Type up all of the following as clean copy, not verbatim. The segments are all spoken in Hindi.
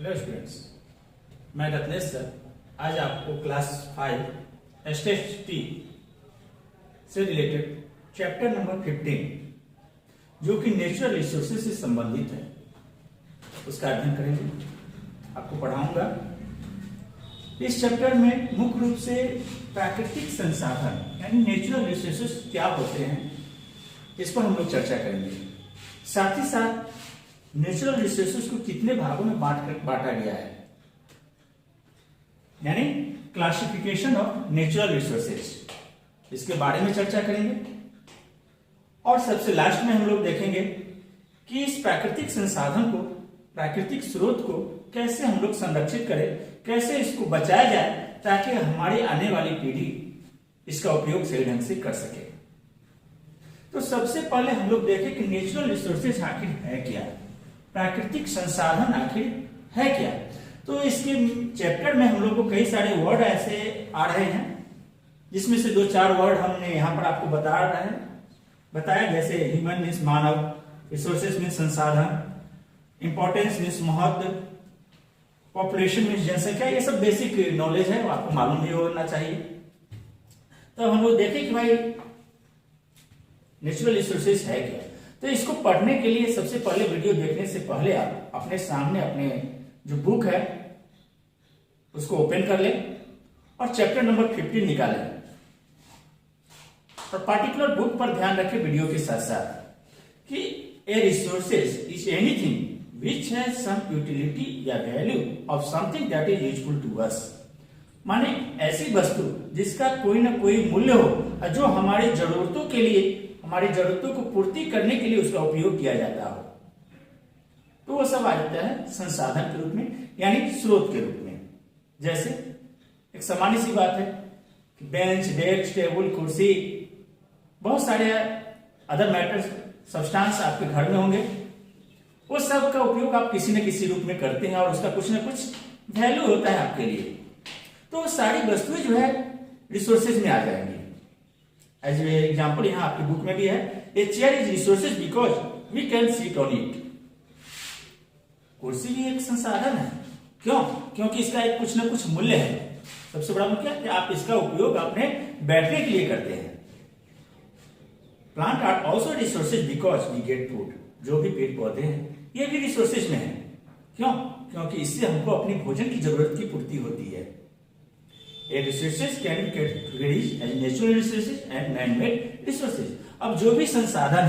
हेलो स्टूडेंट्स, मैं रत्नेश सर आज आपको क्लास 5 एसटीएसटी से रिलेटेड चैप्टर नंबर 15 जो कि नेचुरल रिसोर्सेज से संबंधित है उसका अध्ययन करेंगे। आपको पढ़ाऊंगा। इस चैप्टर में मुख्य रूप से प्राकृतिक संसाधन यानी नेचुरल रिसोर्सेज क्या होते हैं इस पर हम लोग चर्चा करेंगे। साथ ही साथ नेचुरल रिसोर्सेज को कितने भागों में बांटा गया है यानी क्लासिफिकेशन ऑफ नेचुरल रिसोर्सेज, इसके बारे में चर्चा करेंगे। और सबसे लास्ट में हम लोग देखेंगे कि इस प्राकृतिक संसाधन को, प्राकृतिक स्रोत को कैसे हम लोग संरक्षित करें, कैसे इसको बचाया जाए ताकि हमारी आने वाली पीढ़ी इसका उपयोग सही ढंग से कर सके। तो सबसे पहले हम लोग देखें कि नेचुरल रिसोर्सेज आखिर है क्या, प्राकृतिक संसाधन आखिर है क्या। तो इसके चैप्टर में हम लोग को कई सारे वर्ड ऐसे आ रहे हैं जिसमें से 2-4 वर्ड हमने यहाँ पर आपको बताया, जैसे ह्यूमन मीन्स मानव, रिसोर्सेज मीन्स संसाधन, इंपॉर्टेंस मीन्स महत्व, पॉपुलेशन मीन्स जनसंख्या। ये सब बेसिक नॉलेज है, आपको मालूम भी होना चाहिए। तो हम लोग देखें कि भाई नेचुरल रिसोर्सेज है क्या। तो इसको पढ़ने के लिए सबसे पहले वीडियो देखने से पहले आप अपने सामने अपने जो बुक है उसको ओपन कर लें और चैप्टर नंबर 15 निकालें और पार्टिकुलर बुक पर ध्यान रखें वीडियो के साथ साथ कि a resources is anything which has some utility या value of something that is useful to us. माने ऐसी वस्तु जिसका कोई ना कोई मूल्य हो, जो हमारी जरूरतों के लिए, हमारी जरूरतों को पूर्ति करने के लिए उसका उपयोग किया जाता हो, तो वो सब आ जाता है संसाधन के रूप में यानी स्रोत के रूप में। जैसे एक सामान्य सी बात है कि बेंच, डेस्क, टेबल, कुर्सी, बहुत सारे अदर मैटर्स, सब्सटेंस आपके घर में होंगे। वो सब का उपयोग आप किसी न किसी रूप में करते हैं और उसका कुछ ना कुछ वैल्यू होता है आपके लिए। तो सारी वस्तुएं जो है रिसोर्सेज में आ जाएंगी। एज एग्जाम्पल यहाँ आपकी बुक में भी है, a chair is resources because we can sit on it. कुर्सी भी एक संसाधन है। क्यों? क्योंकि इसका एक कुछ ना कुछ मूल्य है। सबसे बड़ा मुद्दा कि आप इसका उपयोग अपने बैठने के लिए करते हैं। Plant are also resources because we get food. जो भी पेड़ पौधे हैं ये भी रिसोर्सेज में है। क्यों? क्योंकि इससे हमको अपनी भोजन की जरूरत की पूर्ति होती है। A resources can be categorised as natural resources and man made resources. अब जो भी संसाधन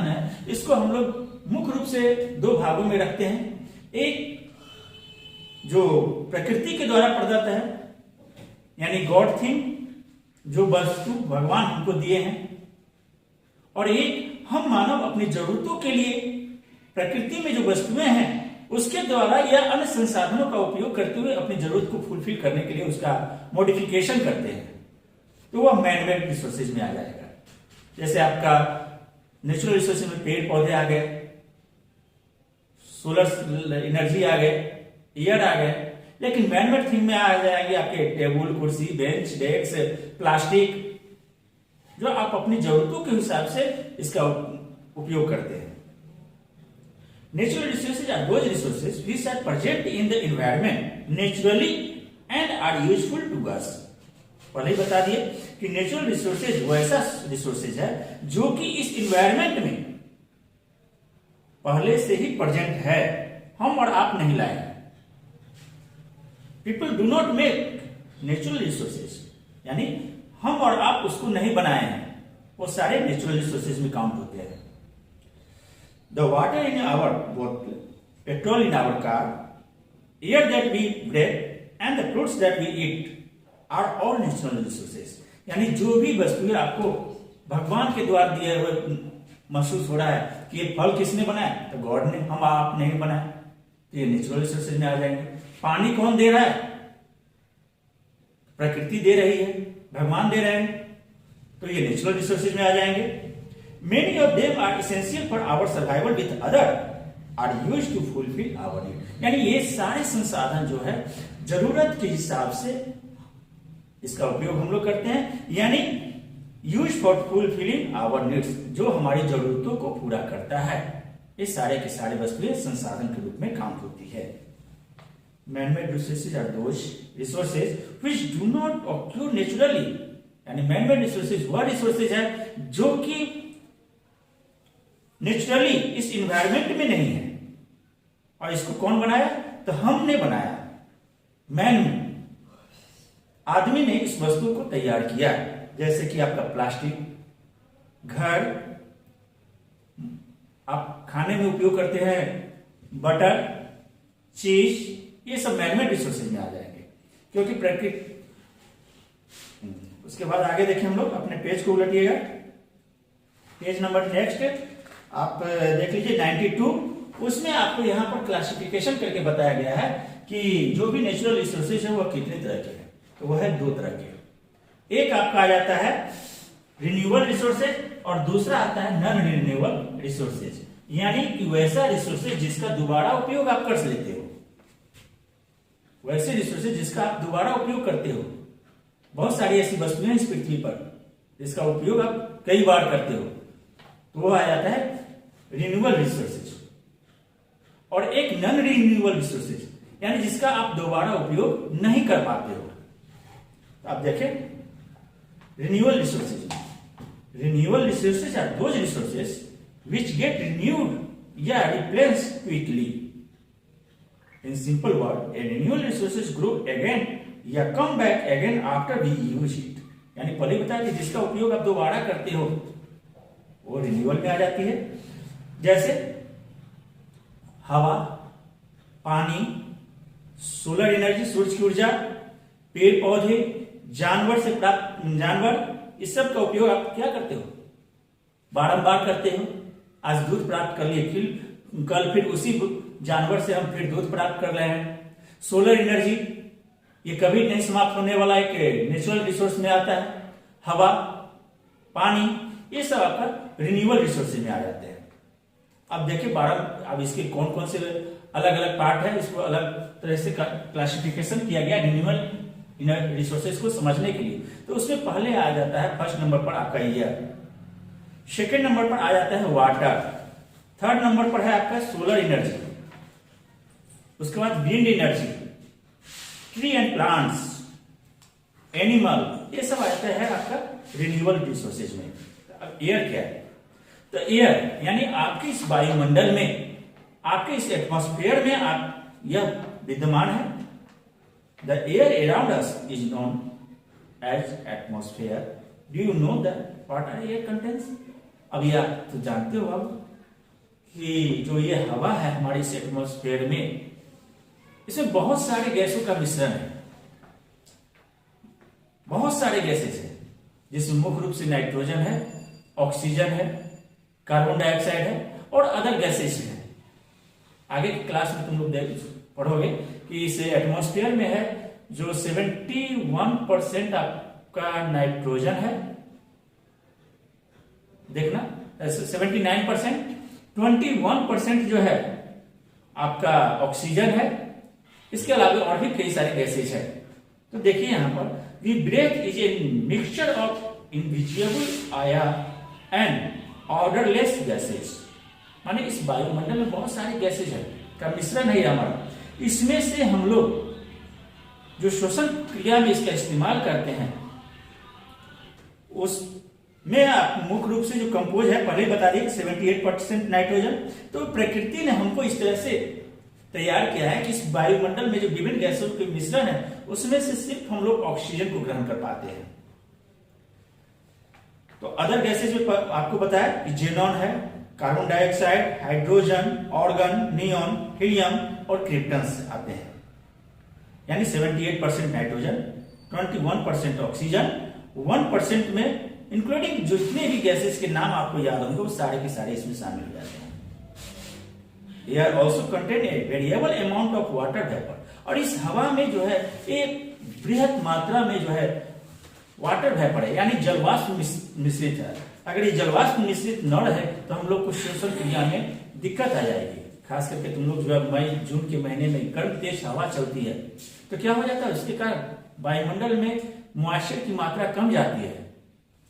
है इसको हम लोग मुख्य रूप से 2 भागों में रखते हैं। एक जो प्रकृति के द्वारा प्रदत्त है यानी गॉड थिंग, जो वस्तु भगवान हमको दिए हैं, और एक हम मानव अपनी जरूरतों के लिए प्रकृति में जो वस्तुएं हैं उसके द्वारा या अन्य संसाधनों का उपयोग करते हुए अपनी जरूरत को फुलफिल करने के लिए उसका मॉडिफिकेशन करते हैं, तो वह मैनमेड रिसोर्सेज में आ जाएगा। जैसे आपका नेचुरल रिसोर्सेज में पेड़ पौधे आ गए, सोलर एनर्जी आ गए, एयर आ गए। लेकिन मैनमेड थिंग में आ जाएंगे आपके टेबल, कुर्सी, बेंच, डेस्क, प्लास्टिक, जो आप अपनी जरूरतों के हिसाब से इसका उपयोग करते हैं। Natural resources are those resources which are present in the environment naturally and are useful to us. पहले ही बता दिए कि नेचुरल रिसोर्सेज वैसा रिसोर्सेज है जो कि इस एनवायरनमेंट में पहले से ही प्रेजेंट है, हम और आप नहीं लाए। People do not make natural resources यानी हम और आप उसको नहीं बनाए हैं, वो सारे नेचुरल रिसोर्सेज में काउंट होते हैं। The water in our bottle, petrol in our car, air that we breathe and the fruits that we eat are all natural resources. यानी जो भी वस्तुएं आपको भगवान के द्वारा दिए हुए महसूस हो रहा है कि ये फल किसने बनाया, तो गॉड ने, हम आप नहीं बनाए, तो ये नेचुरल रिसोर्सेज में आ जाएंगे। पानी कौन दे रहा है? प्रकृति दे रही है, भगवान दे रहे हैं, तो ये नेचुरल रिसोर्सेज में आ जाएंगे। Many of them are essential for our survival with other are used to fulfil our need. यानी ये सारे संसाधन जो है जरूरत के हिसाब से इसका उपयोग हम लोग करते हैं, यानी use for fulfilling our needs, जो हमारी जरूरतों को पूरा करता है। ये सारे के सारे वस्तुएं संसाधन के रूप में काउंट होती है। Manmade resources are those resources which do not occur naturally, यानी मैनमेड रिसोर्सेज वह रिसोर्सेज है जो कि नेचुरली इस इन्वायरमेंट में नहीं है। और इसको कौन बनाया? तो हमने बनाया, मैन आदमी ने इस वस्तु को तैयार किया। जैसे कि आपका प्लास्टिक, घर, आप खाने में उपयोग करते हैं, बटर, चीज, ये सब मैनमेड रिसोर्सेज में आ जाएंगे, क्योंकि प्रकृति। उसके बाद आगे देखें हम लोग, अपने पेज को उलटिएगा, पेज नंबर नेक्स्ट आप देख लीजिए 92। उसमें आपको यहाँ पर क्लासिफिकेशन करके बताया गया है कि जो भी नेचुरल रिसोर्सेज है वह कितने तरह के हैं। तो वह है 2 तरह के। एक आपका आ जाता है रिन्यूएबल रिसोर्सेज और दूसरा आता है नॉन रिन्यूएबल रिसोर्सेज, यानी कि वैसा रिसोर्सेज जिसका दोबारा उपयोग आप कर लेते हो, वैसे रिसोर्सेज जिसका आप दोबारा उपयोग करते हो। बहुत सारी ऐसी वस्तुएं इस पृथ्वी पर जिसका उपयोग आप कई बार करते हो, तो वो आ जाता है रिन्यूएबल रिसोर्सेज। और एक नॉन रिन्यूएबल रिसोर्सेज, यानी जिसका आप दोबारा उपयोग नहीं कर पाते हो। तो आप देखें renewable resources, renewable resources are those resources which get renewed या replaced quickly. In simple word, a renewable resources grow again या come back again after we use it. यानी पहले बताया कि जिसका उपयोग आप दोबारा करते हो वो रिन्यूएबल में आ जाती है। जैसे हवा, पानी, सोलर एनर्जी, सूरज की ऊर्जा, पेड़ पौधे, जानवर से प्राप्त जानवर, इस सब का उपयोग आप क्या करते हो? बारंबार करते हो। आज दूध प्राप्त कर लिए, फिर कल फिर उसी जानवर से हम फिर दूध प्राप्त कर रहे हैं। सोलर एनर्जी ये कभी नहीं समाप्त होने वाला एक नेचुरल रिसोर्स में आता है। हवा, पानी, ये सब आपका रिन्यूएबल रिसोर्स में आ जाते हैं। अब देखिए 12, अब इसके कौन कौन से अलग अलग पार्ट है, इसको अलग तरह से क्लासिफिकेशन किया गया रिन्यूएबल रिसोर्सेज को समझने के लिए। तो उसमें पहले आ जाता है फर्स्ट नंबर पर आपका एयर, सेकेंड नंबर पर आ जाता है वाटर, थर्ड नंबर पर है आपका सोलर एनर्जी, उसके बाद wind energy, tree and plants, animal, ये सब आ जाता है आपका रिन्यूएबल रिसोर्सेज में। अब एयर क्या है? तो एयर यानी आपके इस वायुमंडल में, आपके इस एटमॉस्फेयर में आप यह विद्यमान है। The air around us is known as atmosphere. Do you know that what are air contents? अब यह तो जानते हो अब कि जो ये हवा है हमारे इस एटमॉस्फेयर में, इसमें बहुत सारे गैसों का मिश्रण है, बहुत सारे गैसेस हैं, जिसमें मुख्य रूप से नाइट्रोजन है, ऑक्सीजन है, कार्बन डाइऑक्साइड है और अदर गैसेस हैं। आगे की क्लास में तुम लोग पढ़ोगे कि इस एटमॉस्फेयर में है जो 71% आपका नाइट्रोजन है, देखना 79%, 21% जो है आपका ऑक्सीजन है, इसके अलावा और भी कई सारे गैसेज है। तो देखिए यहां पर the breath is a mixture of invisible air and odourless gases, माने इस वायुमंडल में बहुत सारे गैसेज है का मिश्रण है हमारा। इसमें से हम लोग जो श्वसन क्रिया में इसका इस्तेमाल करते हैं उसमें मुख्य रूप से जो कंपोज है पहले बता दिए 78% नाइट्रोजन। तो प्रकृति ने हमको इस तरह से तैयार किया है कि इस वायुमंडल में जो विभिन्न गैसों के मिश्रण है उसमें से सिर्फ हम लोग ऑक्सीजन को ग्रहण कर पाते हैं। तो अदर गैसेज में आपको बताया कि जेनॉन है, carbon dioxide, hydrogen, organ, neon, helium और क्रिप्टन्स आते हैं। यानी 78% नाइट्रोजन, 21% ऑक्सीजन, 1% में इंक्लूडिंग जितने भी गैसेस के नाम आपको याद होंगे वो सारे के सारे इसमें शामिल हो जाते हैं। Air also contain a variable amount of water vapour, और इस हवा में जो है एक बृहत मात्रा में जो है वाटर वेपर है, यानी जलवाष्प मिश्रित है। अगर ये जलवाष्प मिश्रित न रहे तो हम लोग को श्वसन क्रिया में दिक्कत आ जाएगी। खास करके तुम लोग जो है मई जून के महीने में गर्म तेज हवा चलती है तो क्या हो जाता है, उसके कारण वायुमंडल में मॉइस्चर की मात्रा कम जाती है,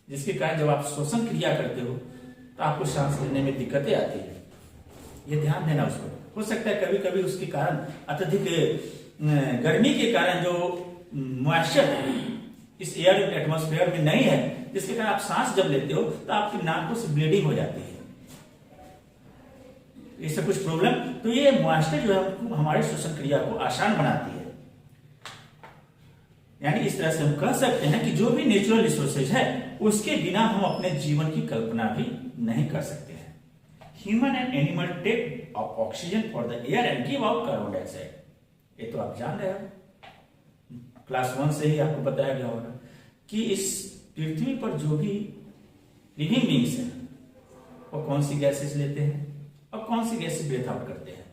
जिसके कारण जब आप श्वसन क्रिया करते हो तो आपको सांस लेने में दिक्कतें आती है। ये ध्यान देना उसको। हो सकता है कभी कभी उसके कारण अत्यधिक गर्मी के कारण जो मॉइस्चर इस एयर एटमॉस्फेयर में नहीं है, जिसके कारण आप सांस जब लेते हो तो आपकी नाकों से ब्लीडिंग हो जाती है, इससे कुछ प्रॉब्लम। तो ये मॉइस्चर जो है हमारे श्वसन क्रिया को आसान बनाती है। यानी इस तरह से हम कह सकते हैं कि जो भी नेचुरल रिसोर्सेज है उसके बिना हम अपने जीवन की कल्पना भी नहीं कर सकते हैं। Human and animal take up oxygen for the air and give out carbon dioxide. ये तो आप जान रहे हो, क्लास 1 से ही आपको बताया गया होगा कि इस पृथ्वी पर जो भी लिविंग बींग्स हैं वो कौन सी गैसेस लेते हैं और कौन सी गैसेस ब्रेथ आउट करते हैं।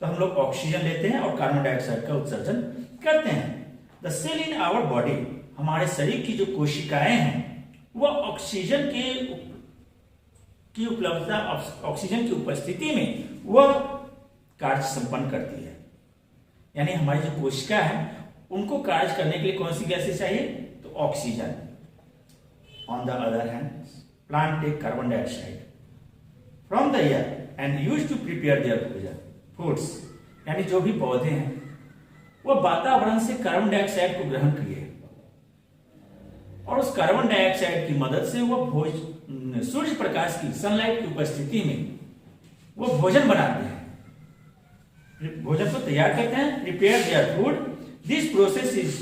तो हम लोग ऑक्सीजन लेते हैं और कार्बन डाइऑक्साइड का उत्सर्जन करते हैं। The cell in our body, हमारे शरीर की जो कोशिकाएं हैं वह ऑक्सीजन की उपलब्धता, ऑक्सीजन की उपस्थिति में वह कार्य संपन्न करती है। यानी हमारी जो कोशिका है उनको कार्य करने के लिए कौन सी गैसेस चाहिए, तो oxygen. On the other hand plant take carbon dioxide from the air and use to prepare their foods. यानी जो भी पौधे हैं वह वातावरण से कार्बन डाइऑक्साइड को ग्रहण किए और उस कार्बन डाइऑक्साइड की मदद से वह सूर्य प्रकाश की, सनलाइट की उपस्थिति में वो भोजन बनाते हैं, भोजन को तैयार करते हैं। Prepare their food, this process is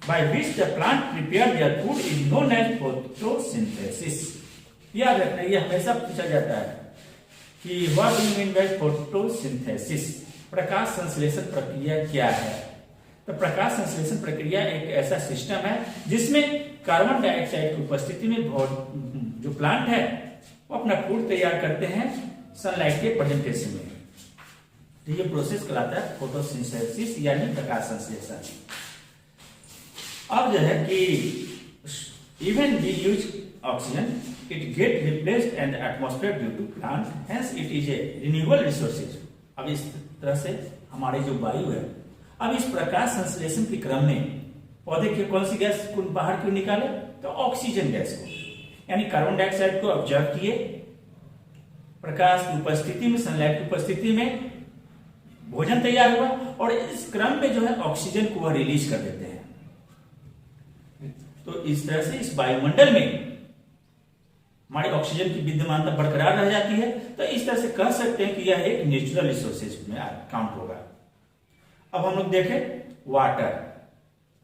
by which the plant prepare their food is known as photosynthesis. याद रखना, ये हमेशा पूछा जाता है कि what do you mean by photosynthesis, प्रकाश संश्लेषण प्रक्रिया क्या है। तो प्रकाश संश्लेषण प्रक्रिया एक ऐसा सिस्टम है जिसमें कार्बन डाइऑक्साइड की उपस्थिति में जो प्लांट है वो अपना फूड तैयार करते हैं सनलाइट के प्रेजेंटेशन में। तो ये प्रोसेस कहलाता है फोटोसिंथेसिस यानी प्रकाश संश्लेषण। अब जो है कि even we use oxygen, it get replaced in the atmosphere due to plant, hence it is a renewable resources. अब इस तरह से हमारी जो वायु है, अब इस प्रकाश संश्लेषण के क्रम में पौधे की कौन सी गैस को बाहर क्यों निकाले, तो ऑक्सीजन गैस को, यानी कार्बन डाइऑक्साइड को ऑब्जर्व किए, प्रकाश की उपस्थिति में, सनलाइट की उपस्थिति में भोजन तैयार हुआ और इस क्रम में जो है ऑक्सीजन को वह रिलीज कर देते हैं। तो इस तरह से इस वायुमंडल में हमारी ऑक्सीजन की विद्यमानता बरकरार रह जाती है। तो इस तरह से कह सकते हैं कि यह एक नेचुरल रिसोर्सेज में काउंट होगा। अब हम लोग देखें वाटर,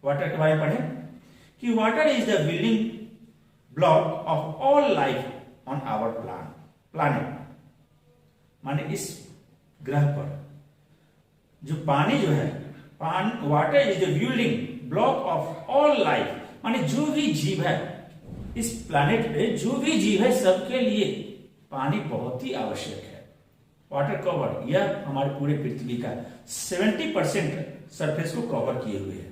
वाटर के बारे में पढ़ें कि water is the building block of all life on our planet. माने इस ग्रह पर जो पानी जो है, water is the building block of all life, माने जो भी जीव है इस प्लानेट पे, जो भी जीव है सबके लिए पानी बहुत ही आवश्यक है। वाटर कवर, यह हमारे पूरे पृथ्वी का 70% सरफेस को कवर किए हुए है।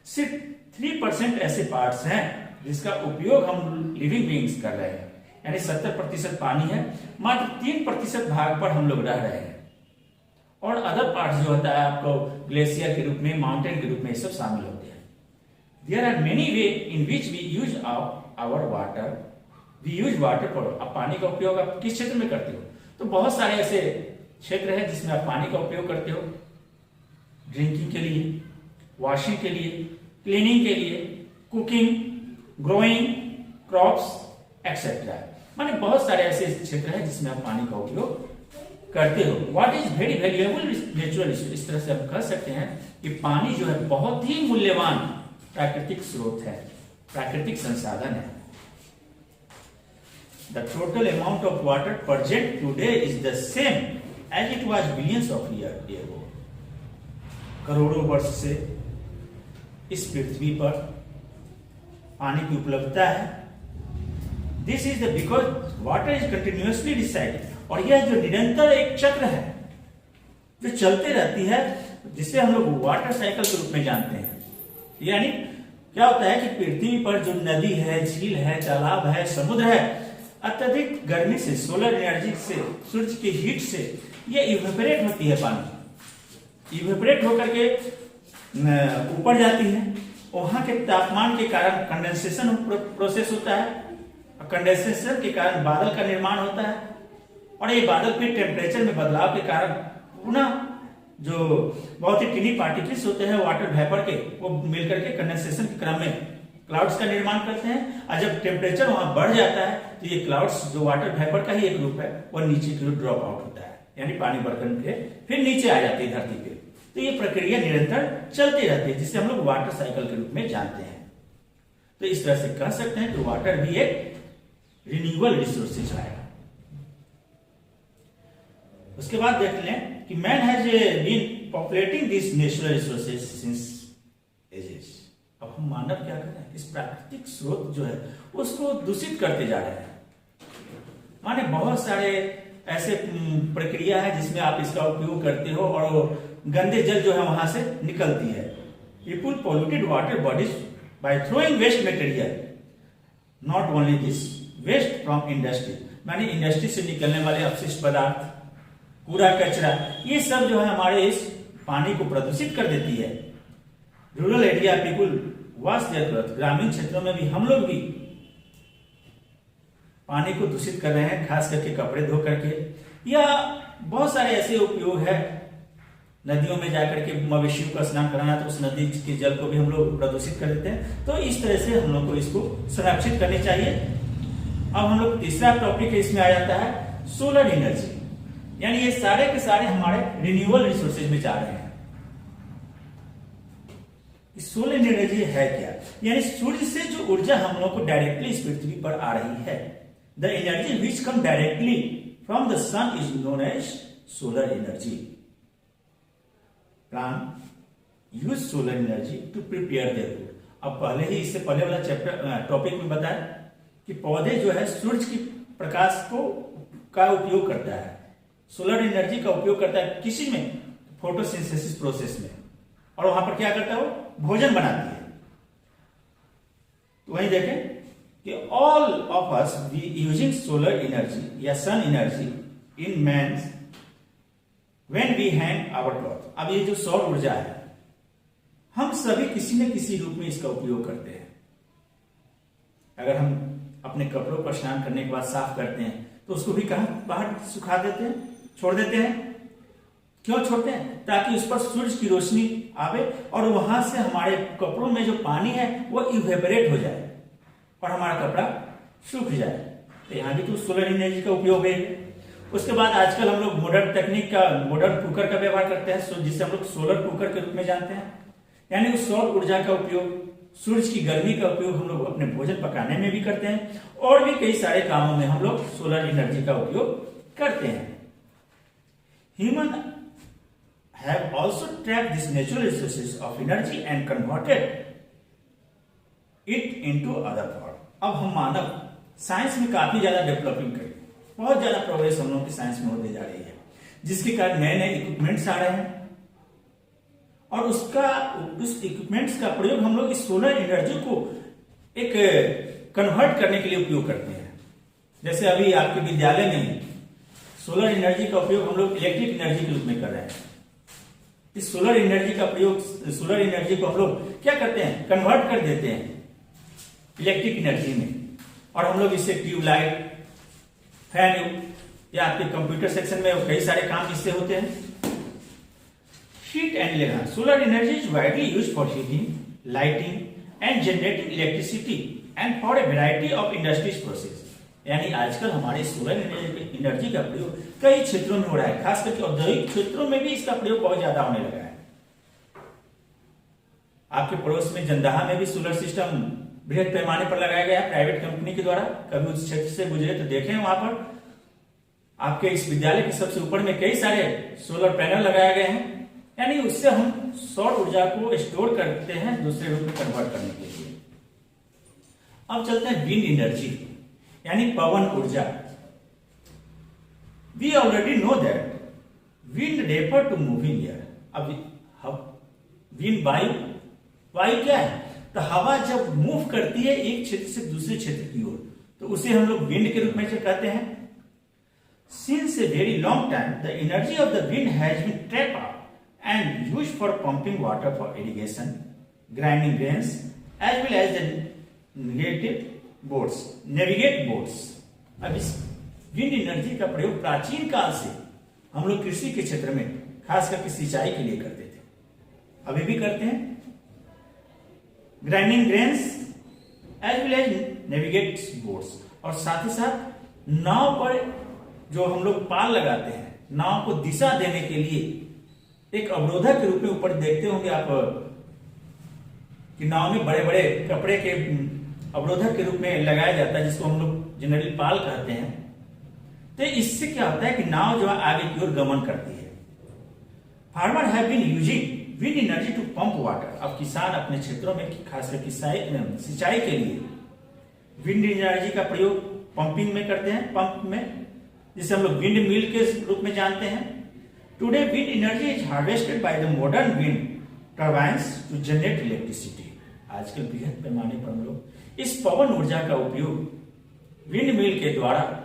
सिर्फ 3% ऐसे पार्ट्स हैं जिसका उपयोग हम लिविंग बीइंग्स कर रहे हैं, यानी 70% पानी है, मात्र 3% भाग पर हम लोग रह रहे हैं। और अदर पार्ट्स जो होता है आपको ग्लेशियर के रूप में, माउंटेन के रूप में, ये सब शामिल होते हैं। There are many way in which we use our water, we use water for. अब पानी का उपयोग आप किस क्षेत्र में करते हो, तो बहुत सारे ऐसे क्षेत्र हैं जिसमें आप पानी का उपयोग करते हो, ड्रिंकिंग के लिए, वॉशिंग के लिए, क्लीनिंग के लिए, कुकिंग, ग्रोइंग क्रॉप्स एक्सेट्रा। माने बहुत सारे ऐसे क्षेत्र हैं जिसमें आप पानी का उपयोग करते हो। What is very valuable natural, इस तरह से हम कह सकते हैं कि पानी जो है बहुत ही मूल्यवान प्राकृतिक स्रोत है, प्राकृतिक संसाधन है। The total amount of water present today is the same as it was billions of years ago. करोड़ों वर्ष से इस पृथ्वी पर पानी की उपलब्धता है। This is the because water is continuously recycled, और यह जो निरंतर एक चक्र है जो चलते रहती है, जिसे हम लोग वाटर साइकिल के रूप में जानते हैं। यानी क्या होता है कि पृथ्वी पर जो नदी है, झील है, तालाब है, समुद्र है, अत्यधिक गर्मी से, सोलर एनर्जी से, सूर्य की हीट से ये इवेपोरेट होती है, पानी इवेपोरेट होकर के ऊपर जाती है। वहां के तापमान के कारण कंडेंसेशन प्रोसेस होता है, कंडेंसेशन के कारण बादल का निर्माण होता है, और ये बादल फिर टेम्परेचर में बदलाव के कारण पुनः जो बहुत ही टिनी पार्टिकल्स होते हैं वाटर वेपर के, वो मिलकर के कंडेंसेशन के क्रम में क्लाउड्स का निर्माण करते हैं। और जब टेम्परेचर वहां बढ़ जाता है तो ये क्लाउड्स जो वाटर वेपर का ही एक रूप है, वो नीचे की ओर ड्रॉप आउट होता है, यानी पानी बढ़कर के फिर नीचे आ जाती है धरती पे। तो ये प्रक्रिया निरंतर चलती रहती है, जिसे हम लोग वाटर साइकिल के रूप में जानते हैं। तो इस तरह से कह सकते हैं कि वाटर भी एक रिन्यूएबल रिसोर्सेज है। उसके बाद देख लें कि man has been populating this natural resources since ages. अब हम मानव क्या कर रहे हैं, इस प्राकृतिक स्रोत जो है उसको दूषित करते जा रहे हैं। माने बहुत सारे ऐसे प्रक्रिया है जिसमें आप इसका उपयोग करते हो और वो गंदे जल जो है वहां से निकलती है। People polluted water bodies by throwing waste material, not only this waste from industry, माने इंडस्ट्री से निकलने वाले अपशिष्ट पदार्थ, कूड़ा कचरा, ये सब जो है हमारे इस पानी को प्रदूषित कर देती है। Rural area people wash their cloth, ग्रामीण क्षेत्रों में भी हम लोग भी पानी को दूषित कर रहे हैं, खास करके कपड़े धो करके, या बहुत सारे ऐसे उपयोग है। नदियों में जाकर के मवेशियों का स्नान कराना, तो उस नदी के जल को भी हम लोग प्रदूषित कर देते हैं। तो इस तरह से हम लोग को इसको संरक्षित करनी चाहिए। अब हम लोग तीसरा टॉपिक इसमें आ जाता है सोलर एनर्जी, यानी ये सारे के सारे हमारे रिन्यूएबल रिसोर्सेज में जा रहे हैं। सोलर एनर्जी है क्या, यानी सूर्य से जो ऊर्जा हम लोग को डायरेक्टली इस पृथ्वी पर आ रही है, the energy which come directly from the sun is known as solar energy. Plant use solar energy to prepare their food. अब पहले ही इससे पहले वाला चैप्टर टॉपिक में बताया कि पौधे जो है सूर्य की प्रकाश का उपयोग करता है, सोलर एनर्जी का उपयोग करता है किसी में, फोटोसिंथेसिस प्रोसेस में, और वहां पर क्या करता है, वो भोजन बनाती है। तो वहीं देखें कि all of us we using solar energy या sun energy in means when we hang our cloth. अब ये जो सौर ऊर्जा है, हम सभी किसी न किसी रूप में इसका उपयोग करते हैं। अगर हम अपने कपड़ों पर स्नान करने के बाद साफ करते हैं तो उसको भी कहां बाहर सुखा देते हैं, छोड़ देते हैं। क्यों छोड़ते हैं? ताकि उस पर सूरज की रोशनी आवे और वहां से हमारे कपड़ों में जो पानी है वो इवेपोरेट हो जाए और हमारा कपड़ा सूख जाए। तो यहाँ भी तो सोलर एनर्जी का उपयोग है। उसके बाद आजकल हम लोग मॉडर्न तकनीक का, मॉडर्न कुकर का व्यवहार करते हैं, जिसे हम लोग सोलर कुकर के रूप में जानते हैं। यानी उस सौर ऊर्जा का उपयोग, सूरज की गर्मी का उपयोग हम लोग अपने भोजन पकाने में भी करते हैं, और भी कई सारे कामों में हम लोग सोलर एनर्जी का उपयोग करते हैं। Human have also trapped these natural resources of energy and converted it into other form। अब हम मानव साइंस में काफी ज्यादा डेवलपिंग करें, बहुत ज्यादा प्रोग्रेस हम लोग की साइंस में होती जा रही है, जिसके कारण नए नए इक्विपमेंट्स आ रहे हैं, और उस इक्विपमेंट्स का प्रयोग हम लोग इस सोलर एनर्जी को एक कन्वर्ट करने के लिए उपयोग करते हैं। जैसे अभी आपके विद्यालय में सोलर एनर्जी का उपयोग हम लोग इलेक्ट्रिक एनर्जी के रूप में कर रहे हैं। इस सोलर एनर्जी का प्रयोग, सोलर एनर्जी को हम लोग क्या करते हैं, कन्वर्ट कर देते हैं इलेक्ट्रिक एनर्जी में, और हम लोग इससे ट्यूबलाइट, फैन, या आपके कंप्यूटर सेक्शन में कई सारे काम इससे होते हैं। Heat and electricity, solar energy is widely used for heating, lighting and generating electricity and for a variety of industries process. यानी आजकल हमारे सोलर एनर्जी का प्रयोग कई क्षेत्रों में हो रहा है, खास करके औद्योगिक क्षेत्रों में भी इसका प्रयोग बहुत ज्यादा होने लगा है। आपके पड़ोस में जंदाहा में भी सोलर सिस्टम बृहद पैमाने पर लगाया गया है प्राइवेट कंपनी के द्वारा। कभी उस क्षेत्र से गुजरे तो देखें, वहां पर आपके इस विद्यालय के सबसे ऊपर में कई सारे सोलर पैनल लगाए गए हैं। यानी उससे हम सौर ऊर्जा को स्टोर करते हैं दूसरे रूप में कन्वर्ट करने के लिए। अब चलते हैं विंड एनर्जी, यानी पवन ऊर्जा। We already know that wind refer to moving air. अब विंड, वायु क्या है? तो हवा जब मूव करती है एक क्षेत्र से दूसरे क्षेत्र की ओर, तो उसे हम लोग विंड के रूप में कहते हैं। Since a very long time the energy of the wind has been trapped up and used for pumping water for irrigation, grinding grains, as well as the navigate boats। अब इस विंड एनर्जी का प्रयोग प्राचीन काल से हम लोग कृषि के क्षेत्र में खास करके सिंचाई के लिए करते थे, अभी भी करते हैं। Grinding grains as well as navigate boats, और साथ ही साथ नाव पर जो हम लोग पाल लगाते हैं, नाव को दिशा देने के लिए एक अवरोधक के रूप में ऊपर देखते होंगे आप कि नाव में बड़े बड़े कपड़े के अवरोधक के रूप में लगाया जाता है, जिसको हम लोग जनरली पाल कहते हैं। तो इससे क्या होता है कि नाव जो है आगे की ओर गमन करती है। Farmer have been using wind energy to pump water. अब किसान अपने क्षेत्रों में खासकर सिंचाई के लिए विंड एनर्जी का प्रयोग पंपिंग में करते हैं, पंप में, जिसे हम लोग विंड मिल के रूप में जानते हैं। Today wind energy is harvested by the modern wind turbines to generate electricity. आजकल बृहद पैमाने पर हम लोग इस पवन ऊर्जा का उपयोग विंड मिल के द्वारा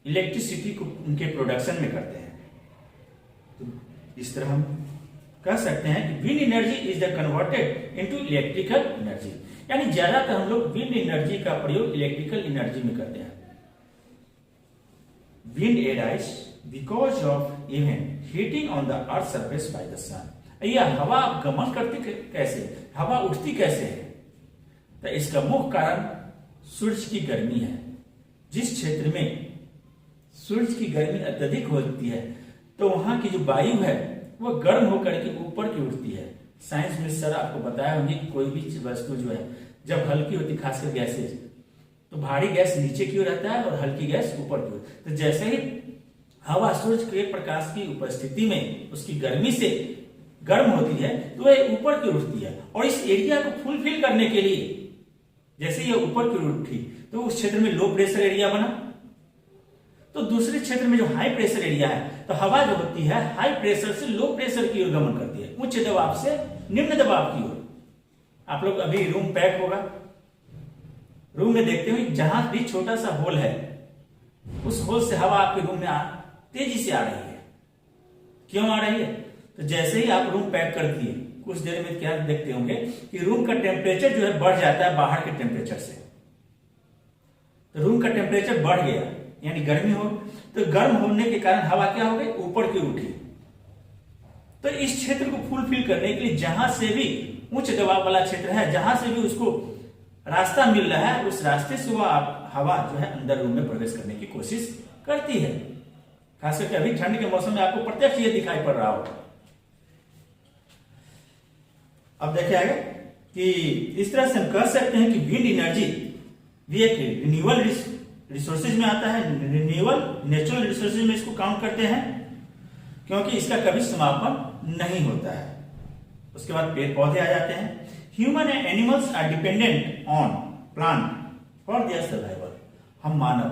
इलेक्ट्रिसिटी को उनके प्रोडक्शन में करते हैं। तो इस तरह हम कह सकते हैं कि wind energy is the converted into electrical energy, यानी ज्यादातर हम लोग विंड एनर्जी का प्रयोग इलेक्ट्रिकल एनर्जी में करते हैं। Wind arise because of even heating on the earth surface by the sun. यह हवा गमन करती कैसे, हवा उठती कैसे है? तो इसका मुख्य कारण सूर्य की गर्मी है। जिस क्षेत्र में सूर्य की गर्मी अत्यधिक होती है तो वहां की जो वायु है वह गर्म होकर के ऊपर की उठती है। साइंस में सर आपको बताया होंगे कि कोई भी वस्तु जो है जब हल्की होती, खासकर गैसेज, तो भारी गैस नीचे की ओर रहता है और हल्की गैस ऊपर की ओर। तो जैसे ही हवा सूर्य के प्रकाश की उपस्थिति में उसकी गर्मी से गर्म होती है तो वह ऊपर की ओर उठती है, और इस एरिया को फुलफिल करने के लिए जैसे यह ऊपर की ओर उठी तो उस क्षेत्र में लो प्रेशर एरिया बना। तो दूसरे क्षेत्र में जो हाई प्रेशर एरिया है, तो हवा जो होती है हाई प्रेशर से लो प्रेशर की ओर गमन करती है, उच्च दबाव से निम्न दबाव की ओर। आप लोग अभी रूम पैक होगा, रूम में देखते हो जहां भी छोटा सा होल है उस होल से हवा आपके रूम में तेजी से आ रही है। क्यों आ रही है? तो जैसे ही आप रूम पैक करती है कुछ देर में क्या देखते होंगे कि रूम का टेम्परेचर जो है बढ़ जाता है बाहर के टेम्परेचर से। तो रूम का टेम्परेचर बढ़ गया यानी गर्मी हो, तो गर्म होने के कारण हवा क्या हो गई, ऊपर की उठी। तो इस क्षेत्र को फुलफिल करने के लिए जहां से भी उच्च दबाव वाला क्षेत्र है, जहां से भी उसको रास्ता मिल रहा है, उस रास्ते से वह हवा जो है अंदर रूम में प्रवेश करने की कोशिश करती है। खास करके अभी ठंड के मौसम में आपको प्रत्यक्ष ये दिखाई पड़ रहा होगा। अब देखिए आगे कि इस तरह से हम कह सकते हैं कि विंड एनर्जी भी एक रिन्यूएबल रिसोर्सेज में आता है, रिन्यूएबल नेचुरल रिसोर्सेज में इसको काउंट करते हैं, क्योंकि इसका कभी समापन नहीं होता है। उसके बाद पेड़ पौधे आ जाते हैं। Human and animals are dependent on plant for their survival. हम मानव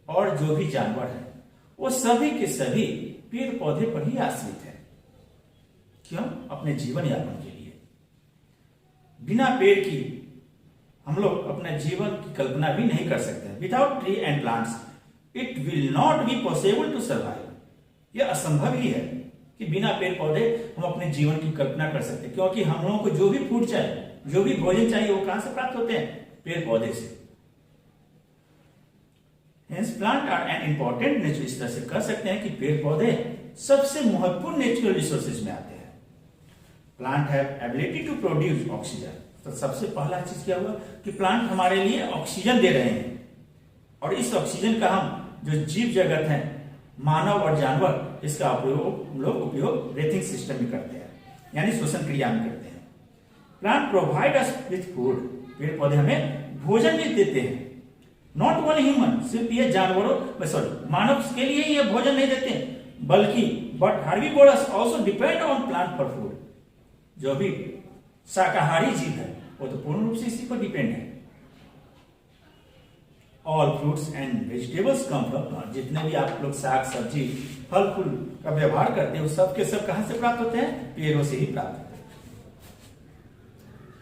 और जो भी जानवर है वो सभी के सभी पेड़ पौधे पर ही आश्रित है। क्यों? अपने जीवन यापन के लिए। बिना पेड़ की हम लोग अपने जीवन की कल्पना भी नहीं कर सकते। Without tree and plants it will not be possible to survive. यह असंभव ही है कि बिना पेड़ पौधे हम अपने जीवन की कल्पना कर सकते, क्योंकि हम लोगों को जो भी फूड चाहिए, जो भी भोजन चाहिए, वो कहां से प्राप्त होते हैं? पेड़ पौधे से। Hence, plant are an important natural, इस तरह से कह सकते हैं कि पेड़ पौधे सबसे महत्वपूर्ण नेचुरल रिसोर्सेज में आते हैं। Plant have ability to produce oxygen. तो सबसे पहला चीज क्या हुआ कि प्लांट हमारे लिए ऑक्सीजन दे रहे हैं, और इस ऑक्सीजन का हम जो जीव जगत है, मानव और जानवर, इसका उपयोग हम लोग उपयोग ब्रीथिंग सिस्टम में करते हैं, यानी श्वसन क्रिया में करते हैं। Plant provide us with food. पेड़ पौधे हमें भोजन भी देते हैं। नॉट ओनली ह्यूमन, सिर्फ ये जानवरों सॉरी मानव के लिए ही ये भोजन नहीं देते, बल्कि but herbivorous also depend on plant for food. जो भी शाकाहारी जीव है वो तो पूर्ण रूप से इसी पर डिपेंड है। All fruits and vegetables come from plant. जितने भी आप लोग साग सब्जी फल फूल का व्यवहार करते हैं वो सब के सब कहां से प्राप्त होते हैं? पेड़ों से ही प्राप्त होते हैं।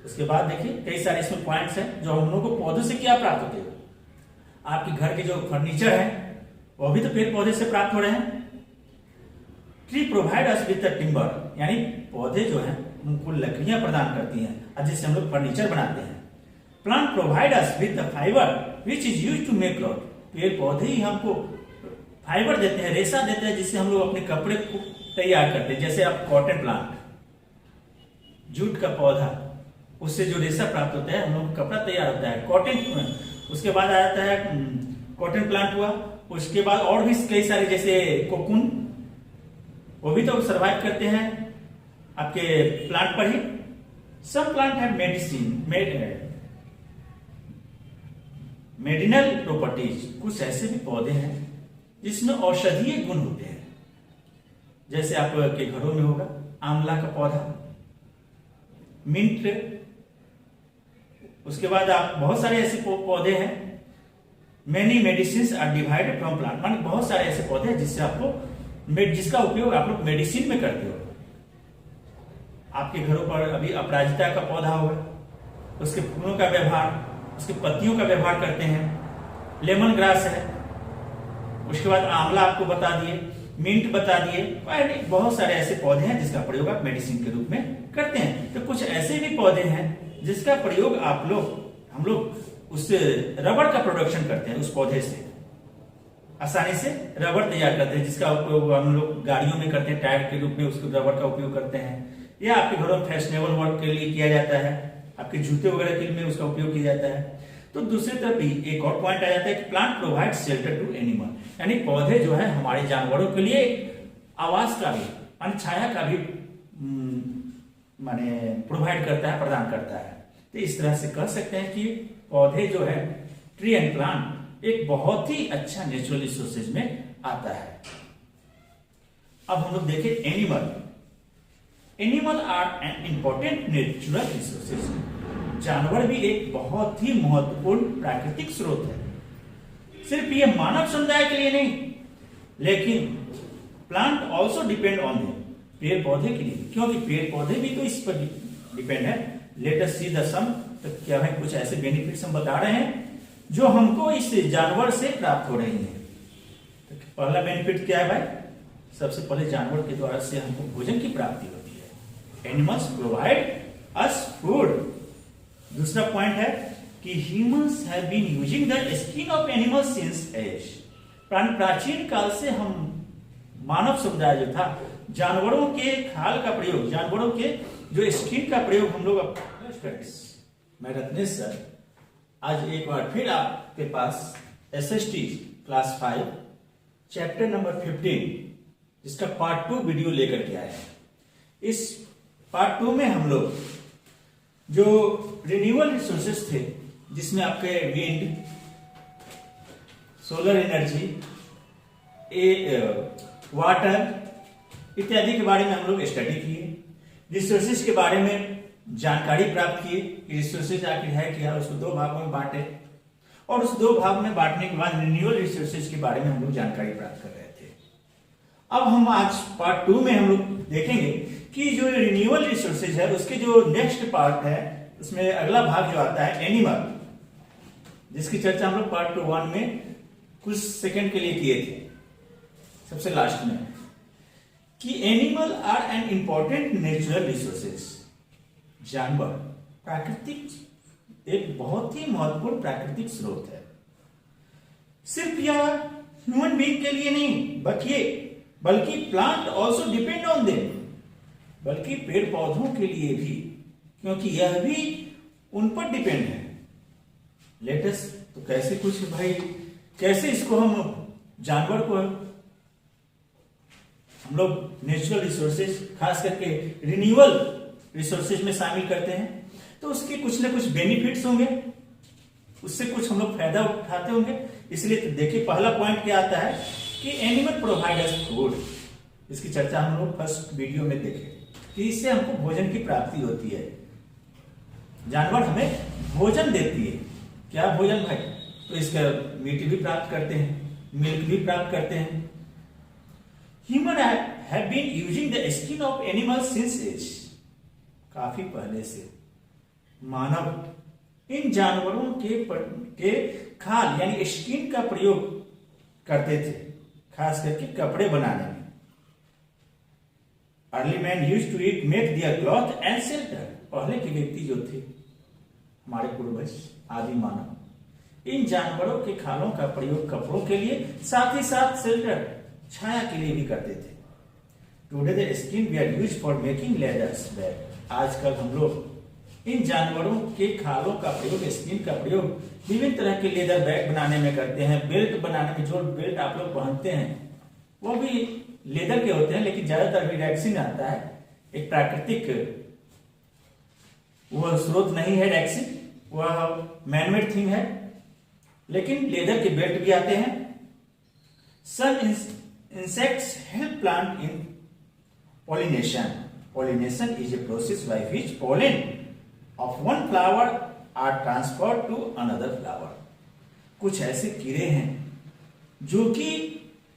उसके बाद देखिए कई सारे इसमें पॉइंट्स हैं जो हम लोगों को पौधों से क्या प्राप्त होते हैं। आपके घर के जो फर्नीचर है वो भी तो पेड़ पौधे से प्राप्त हो रहे हैं। Tree provide us with the timber, यानी पौधे जो हैं उनको लकड़ियां प्रदान करती हैं जिससे हम लोग फर्नीचर बनाते हैं। Plant provide us with the fibre which is used to make cloth. पेड़ पौधे ही हमको फाइबर देते हैं, रेशा देते हैं, जिससे हम लोग अपने कपड़े को तैयार करते हैं। जैसे आप कॉटन प्लांट, जूट का पौधा, उससे जो रेशा प्राप्त होता है, हम लोग कपड़ा तैयार होता है कॉटन। उसके बाद आ जाता है कॉटन प्लांट हुआ, उसके बाद और भी कई सारे जैसे कोकून, वो भी तो सर्वाइव करते हैं आपके प्लांट पर ही। सब प्लांट है मेडिसिनल प्रॉपर्टीज, कुछ ऐसे भी पौधे हैं जिसमें औषधीय गुण होते हैं। जैसे आपके घरों में होगा आंवला का पौधा, मिंट, उसके बाद आप बहुत सारे ऐसे पौधे हैं। Many medicine are divided from plant, माने बहुत सारे ऐसे पौधे हैं जिससे आपको जिसका उपयोग आप लोग मेडिसिन में करते हो। आपके घरों पर अभी अपराजिता का पौधा होगा, उसके फूलों का व्यवहार, उसके पत्तियों का व्यवहार करते हैं। लेमन ग्रास है, उसके बाद आंवला आपको बता दिए, मिंट बता दिए, बहुत सारे ऐसे पौधे हैं जिसका प्रयोग आप मेडिसिन के रूप में करते हैं। तो कुछ ऐसे भी पौधे हैं जिसका प्रयोग हम लोग उस रबड़ का प्रोडक्शन करते हैं। उस पौधे से आसानी से रबड़ तैयार करते हैं, जिसका उपयोग हम लोग गाड़ियों में करते हैं, टायर के रूप में उसको रबड़ का उपयोग करते हैं। या आपके घरों में फैशनेबल वर्क के लिए किया जाता है, आपके जूते वगैरह के लिए उसका उपयोग किया जाता है। तो दूसरी तरफ भी एक और पॉइंट आ जाता है कि plant provide shelter to animal, यानी पौधे जो है हमारे जानवरों के लिए आवास का भी, छाया का भी माने प्रोवाइड करता है, प्रदान करता है। तो इस तरह से कह सकते हैं कि पौधे जो है, ट्री एंड प्लांट एक बहुत ही अच्छा नेचुरल रिसोर्सेज में आता है। अब हम लोग देखें animal. Animal are an important natural resources, जानवर भी एक बहुत ही महत्वपूर्ण प्राकृतिक स्रोत है। सिर्फ ये मानव समुदाय के लिए नहीं, लेकिन plant also depend on them, पेड़ पौधे के लिए, क्योंकि पेड़ पौधे भी तो इस पर डिपेंड है। लेट अस सी द सम, तो क्या है कुछ ऐसे बेनिफिट्स हम बता रहे हैं जो हमको इस जानवर से प्राप्त हो रही है। तो पहला बेनिफिट क्या है भाई? सबसे पहले जानवर के द्वारा से हमको भोजन की प्राप्ति होती है। Animals provide us food. दूसरा पॉइंट है कि humans have been using the skin of animals since age. प्राचीन काल से हम मानव समुदाय जो था, जानवरों के खाल का प्रयोग, जानवरों के जो स्किन का प्रयोग हम लोग करते। मैं रत्नेश सर आज एक बार फिर आपके पास SST क्लास 5 चैप्टर नंबर 15 जिसका पार्ट 2 वीडियो लेकर के आए हैं। इस पार्ट 2 में हम लोग जो रिन्यूएबल रिसोर्सेज थे, जिसमें आपके विंड, सोलर एनर्जी, वाटर इत्यादि के बारे में हम लोग स्टडी किए। रिसोर्सेज के बारे में जानकारी प्राप्त किए कि रिसोर्सेज आखिर है क्या, उसको दो भागों में बांटे, और उस दो भाग में बांटने के बाद रिन्यूएबल रिसोर्सेज के बारे में हम लोग जानकारी प्राप्त कर रहे थे। अब हम आज पार्ट 2 में हम लोग देखेंगे कि जो रिन्यूएबल रिसोर्सेज है उसके जो नेक्स्ट पार्ट है, उसमें अगला भाग जो आता है एनिमल, जिसकी चर्चा हम लोग पार्ट 1 में कुछ सेकंड के लिए किए थे सबसे लास्ट में, कि animal are an important natural resources. जानवर प्राकृतिक एक बहुत ही महत्वपूर्ण प्राकृतिक स्रोत है। सिर्फ यह ह्यूमन बीइंग के लिए नहीं, बल्कि plant also depend on them, बल्कि पेड़ पौधों के लिए भी, क्योंकि यह भी उन पर डिपेंड है। लेटेस्ट तो कैसे कुछ भाई, कैसे इसको हम जानवर को हम लोग नेचुरल रिसोर्सेज खास करके रिन्यूएबल रिसोर्सेज में शामिल करते हैं, तो उसके कुछ ना कुछ बेनिफिट्स होंगे, उससे कुछ हम लोग फायदा उठाते होंगे। इसलिए तो देखिए पहला पॉइंट क्या आता है कि एनिमल प्रोवाइड अस फूड। इसकी चर्चा हम लोग फर्स्ट वीडियो में देखे कि इससे हमको भोजन की प्राप्ति होती है। जानवर हमें भोजन देती है। क्या भोजन भाई? तो इसका मीट भी प्राप्त करते हैं, मिल्क भी प्राप्त करते हैं। Human have been using the skin of animal since age. काफी पहले से मानव इन जानवरों के खाल यानी स्किन का प्रयोग करते थे, खास करके कपड़े बनाने में। Early man used to it make their cloth and shelter. पहले के व्यक्ति जो थे, हमारे पूर्वज आदि मानव, इन जानवरों के खालों का प्रयोग कपड़ों के लिए, साथ ही साथ शेल्टर छाया के लिए भी करते थे। Today the skin we are used for making leathers bag. आजकल हम लोग इन जानवरों के खालों का प्रयोग, स्किन का प्रयोग विभिन्न तरह के लेदर बैग बनाने में करते हैं। बेल्ट बनाने में, जो बेल्ट आप लोग पहनते हैं वो भी लेदर के होते हैं, लेकिन ज्यादातर भी रैक्सीन आता है। एक प्राकृतिक वह स्रोत नहीं है रैक्सीन, वह मैनमेड थिंग है, लेकिन लेदर के बेल्ट भी आते हैं। Some insects help plant in pollination. Pollination is a process by which pollen of one flower are transferred to another flower. कुछ ऐसे कीड़े हैं जो कि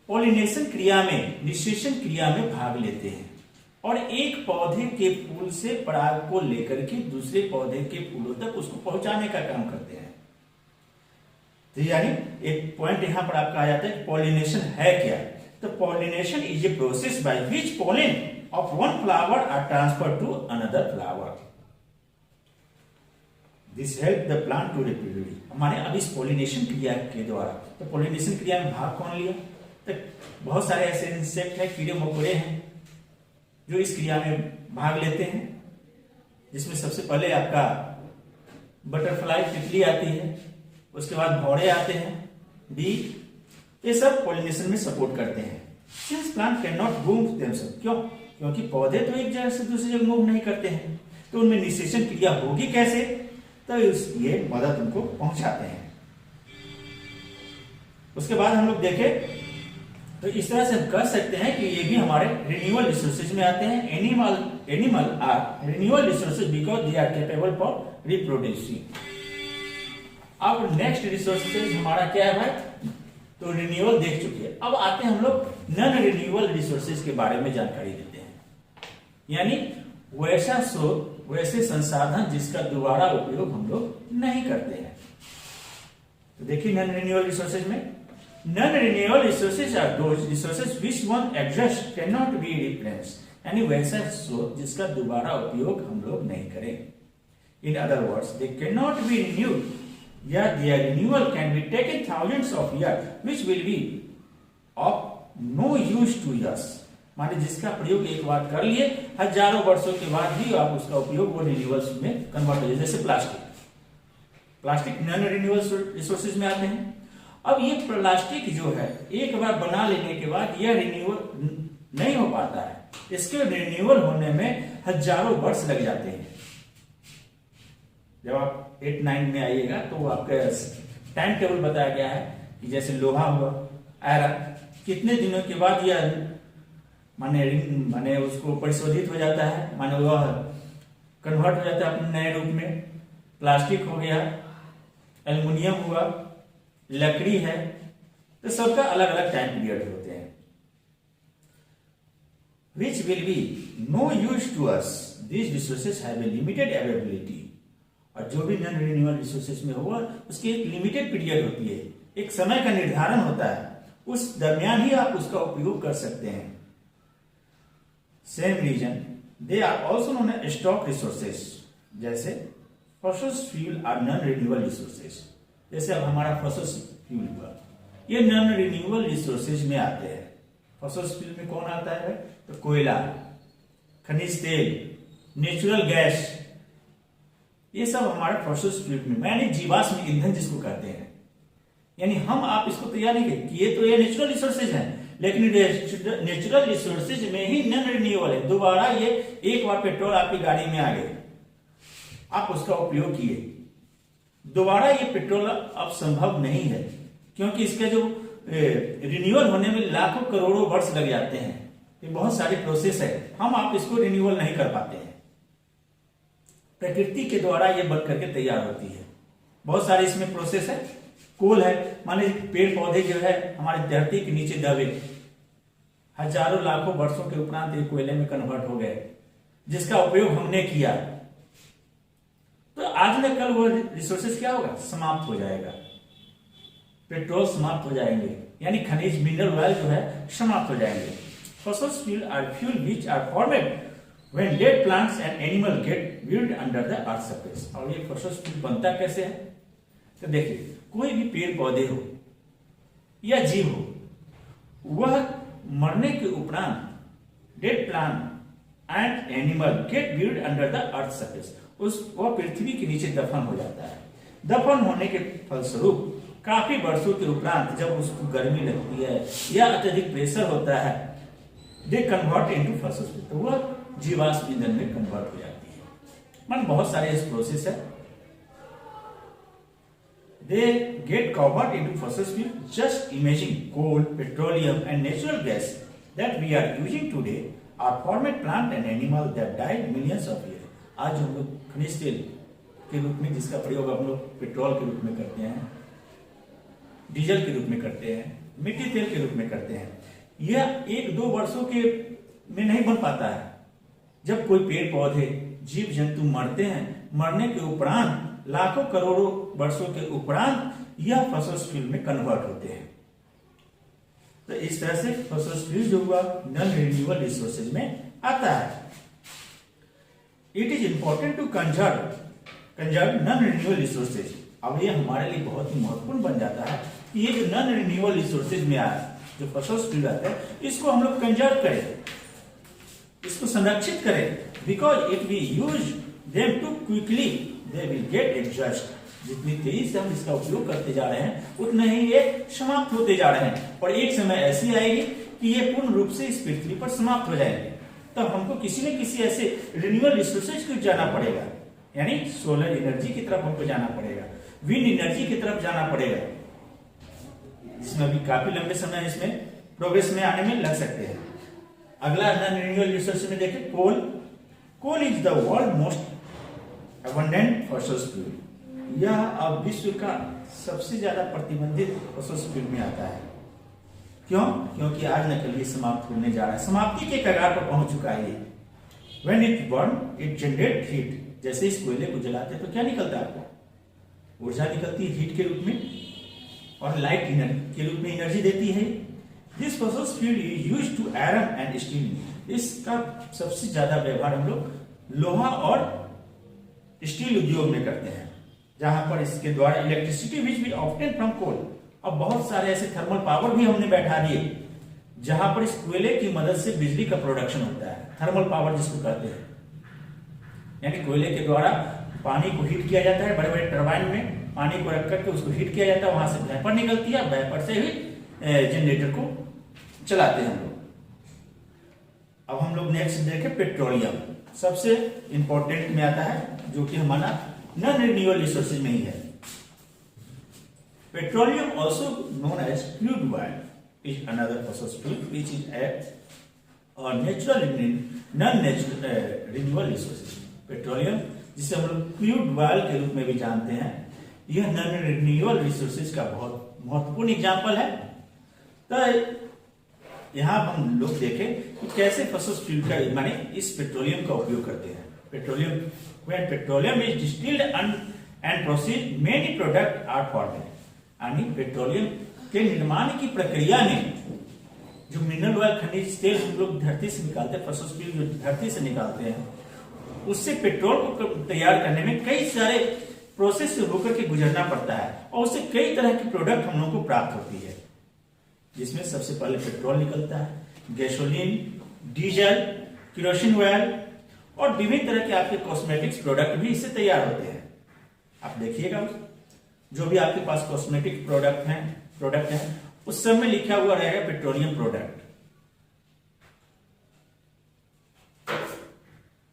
पॉलिनेशन क्रिया में, निषेचन क्रिया में भाग लेते हैं और एक पौधे के फूल से पराग को लेकर के दूसरे पौधे के फूलों तक उसको पहुंचाने का काम करते हैं। तो यानी एक पॉइंट यहां पर आपका आ जाता है, पॉलिनेशन है क्या? तो pollination is a process by which pollen of one flower are transferred to another flower. This help the plant to reproduce. हमारे अब इस पॉलिनेशन क्रिया के द्वारा, तो पॉलिनेशन क्रिया में भाग कौन लिया? तो बहुत सारे ऐसे इंसेक्ट है, कीड़े मकोड़े हैं जो इस क्रिया में भाग लेते हैं, जिसमें सबसे पहले आपका बटरफ्लाई, तितली आती है, उसके बाद भौरे आते हैं, बी, ये सब पॉलिनेशन में सपोर्ट करते हैं। Since plant cannot move themselves, क्यों? क्योंकि पौधे तो एक जगह से दूसरी जगह मूव नहीं करते हैं, तो उनमें निषेचन क्रिया होगी कैसे? तो ये मदद उनको पहुंचाते हैं। उसके बाद हम लोग देखें तो इस तरह से हम कह सकते हैं कि ये भी हमारे रिन्यूअल रिसोर्सेज में आते हैं। Animal are renewal resources because they are capable for reproducing. अब नेक्स्ट रिसोर्सेज हमारा क्या है भाई? तो रिन्यूअल देख चुके हैं, अब आते हैं हम लोग नॉन रिन्यूअल रिसोर्सेज के बारे में जानकारी देते हैं। यानी वैसा स्रोत, वैसे संसाधन जिसका दोबारा उपयोग हम लोग नहीं करते हैं। तो देखिए नॉन रिन्यूअल रिसोर्सेज में, non renewal resources are those resources which one exist can not be replaced. यानी वैसा स्रोत जिसका दोबारा उपयोग हम लोग नहीं करें। In other words, they can not B renewed, या their renewal can be taken thousands of years, which will be of no use to us. माने जिसका प्रयोग एक बार कर लिए, हजारों वर्षों के बाद भी आप उसका उपयोग वो रिन्यूअल्स में कन्वर्ट हो जाए। जैसे प्लास्टिक नॉन रिन्यूअल रिसोर्सेज में आते हैं। अब ये प्लास्टिक जो है एक बार बना लेने के बाद यह रिन्यूअल नहीं हो पाता है, इसके रिन्यूअल होने में हजारों वर्ष लग जाते हैं। जब आप 8-9 में आइएगा तो आपका टाइम टेबल बताया गया है कि जैसे लोहा हुआ, आयरन, कितने दिनों के बाद यह माने उसको परिशोधित हो जाता है, माने वह कन्वर्ट हो जाता है अपने नए रूप में। प्लास्टिक हो गया, एल्युमिनियम हुआ, लकड़ी है, तो सबका अलग अलग टाइम पीरियड होते हैं। Which will be no use to us, these resources have a limited availability. और जो भी नॉन रिन्यूअल रिसोर्सेज में होगा उसकी एक लिमिटेड पीरियड होती है, एक समय का निर्धारण होता है, उस दरमियान ही आप उसका उपयोग कर सकते हैं। Same reason they are also known as stock resources. जैसे fossil fuel are non renewal resources. जैसे अब हमारा फॉसिल फ्यूल हुआ, ये नॉन रिन्यूअल रिसोर्सेज में आते हैं। फॉसिल फ्यूल में कौन आता है? तो कोयला, खनिज तेल, नेचुरल गैस, ये सब हमारे फॉसिल फ्यूल में, यानी जीवाश्म ईंधन जिसको कहते हैं। यानी हम आप इसको तैयार नहीं किए, तो ये नेचुरल रिसोर्सेज हैं, लेकिन नेचुरल रिसोर्सेज में ही नॉन रिन्यूएबल है। दोबारा ये एक बार पेट्रोल आपकी गाड़ी में आ गए, आप उसका उपयोग किए, दोबारा ये पेट्रोल अब संभव नहीं है, क्योंकि इसके जो रिन्यूअल होने में लाखों करोड़ों वर्ष लग जाते हैं। ये बहुत सारी प्रोसेस है, हम आप इसको रिन्यूअल नहीं कर पाते हैं। प्रकृति के द्वारा ये बन करके तैयार होती है। बहुत सारे इसमें प्रोसेस है। कोल है, माने पेड़ पौधे जो है हमारे धरती के नीचे दबे, हजारों लाखों वर्षों के उपरांत ये कोयले में कन्वर्ट हो गए, जिसका उपयोग हमने किया, तो आज न कल वो रिसोर्सेज क्या होगा? समाप्त हो जाएगा। पेट्रोल समाप्त हो जाएंगे, यानी खनिज मिनरल ऑयल जो है समाप्त हो जाएंगे। Fossil fuel are fuel which are formed when dead plants and animal get buried under the earth surface। और ये फॉसिल फ्यूल बनता कैसे है? तो देखिए, कोई भी पेड़ पौधे हो या जीव हो, वह मरने के उपरांत dead plant and animal gate buried under the earth surface, वह पृथ्वी के नीचे दफन हो जाता है। दफन होने के फलस्वरूप काफी वर्षों के उपरांत जब उसको गर्मी लगती है या अत्यधिक प्रेशर होता है, they convert into fossil fuel, तो वह जीवाश्म ईंधन में कन्वर्ट हो जाती है। मन बहुत सारे इस प्रोसेस है। They get converted into fossil fuel. Just imagine coal, petroleum, and natural gas that we are using today are formed plant and animal that died millions of years. आज हम लोग खनिज तेल के रूप में जिसका प्रयोग हम लोग पेट्रोल के रूप में करते हैं, डीजल के रूप में करते हैं, मिट्टी तेल के रूप में करते हैं, यह 1-2 वर्षों के में नहीं बन पाता है। जब कोई पेड़ पौधे जीव जंतु मरते हैं, मरने के उपरांत लाखों करोड़ों वर्षों के उपरांत यह फॉसिल फ्यूल में कन्वर्ट होते हैं। तो इस तरह से फॉसिल फ्यूल जो हुआ नॉन रिन्यूएबल रिसोर्सेज में आता है। It is important to conserve non renewable resources. अब ये हमारे लिए बहुत ही महत्वपूर्ण बन जाता है कि ये जो नॉन रिन्यूएबल रिसोर्सेज में आया, जो फॉसिल फ्यूल आता है, इसको हम लोग कंजर्व करें, इसको संरक्षित करें, because it we use them too quickly they will get exhaust. जितनी तेजी से हम इसका उपयोग करते जा रहे हैं उतने ही ये समाप्त होते जा रहे हैं, और एक समय ऐसी आएगी कि ये पूर्ण रूप से इस पृथ्वी पर समाप्त हो जाएंगे। तब हमको किसी न किसी ऐसे रिन्यूएबल रिसोर्सेज को जाना पड़ेगा, यानी सोलर एनर्जी की तरफ हमको जाना पड़ेगा, विंड एनर्जी की तरफ जाना पड़ेगा, जिसमें अभी काफी लंबे समय इसमें प्रोग्रेस में आने में लग सकते हैं। अगला नॉन रिन्यूएबल रिसोर्स में देखें coal. Coal is the world most abundant fossil fuel। यह अब विश्व का सबसे ज्यादा प्रतिबंधित फॉसिल फ्यूल में आता है। क्यों? क्योंकि आज न कल ये समाप्त होने जा रहा है, समाप्ति के कगार पर पहुंच चुका है ये। When it burn, it generate heat। जैसे इस कोयले को जलाते हैं तो क्या निकलता है आपको? ऊर्जा निकलती है हीट के रूप में, और लाइट एनर्जी के रूप में एनर्जी देती है। This fossil fuel is used to iron and steel. इसका सबसे ज्यादा व्यवहार हम लोग लोहा और स्टील उद्योग में करते हैं, जहां पर इसके द्वारा electricity which we obtain from coal. अब बहुत सारे ऐसे थर्मल पावर भी हमने बैठा दिए जहां पर इस कोयले की मदद से बिजली का प्रोडक्शन होता है, थर्मल पावर जिसको कहते हैं। यानी कोयले के द्वारा पानी को हीट किया जाता है, बड़े बड़े टरबाइन में पानी को रख करके उसको हीट किया जाता है, वहां से वेपर निकलती है, वेपर से ही जनरेटर को चलाते हैं हम लोग। अब हम लोग नेक्स्ट देखें पेट्रोलियम। सबसे इंपॉर्टेंट में आता है, जो कि हमारा नॉन रिन्यूएबल रिसोर्सेज में ही है। Petroleum also known as crude oil is another fossil fuel which is natural non renewable resources. Petroleum, जिसे हम लोग क्रूड ऑयल के रूप में भी जानते हैं, यह नॉन रिन्यूएबल रिसोर्सेज का बहुत महत्वपूर्ण एग्जाम्पल है। तो यहां हम लोग देखें कि कैसे फॉसिल फ्यूल का माने इस पेट्रोलियम का उपयोग करते हैं। Petroleum, when petroleum is distilled and processed, many products are formed। यानी पेट्रोलियम के निर्माण की प्रक्रिया में जो मिनरल ऑयल, खनिज तेल हम लोग धरती से निकालते हैं, फॉसिल फ्यूल जो धरती से निकालते हैं, उससे पेट्रोल को तैयार करने में कई सारे प्रोसेस से होकर के गुजरना पड़ता है, और उससे कई तरह की प्रोडक्ट हम लोग को प्राप्त होती है, जिसमें सबसे पहले पेट्रोल निकलता है, गैसोलीन, डीजल, केरोसिन ऑयल, और विभिन्न तरह के आपके कॉस्मेटिक्स प्रोडक्ट भी इससे तैयार होते हैं। आप देखिएगा, जो भी आपके पास कॉस्मेटिक प्रोडक्ट है उस सब में लिखा हुआ रहेगा petroleum product.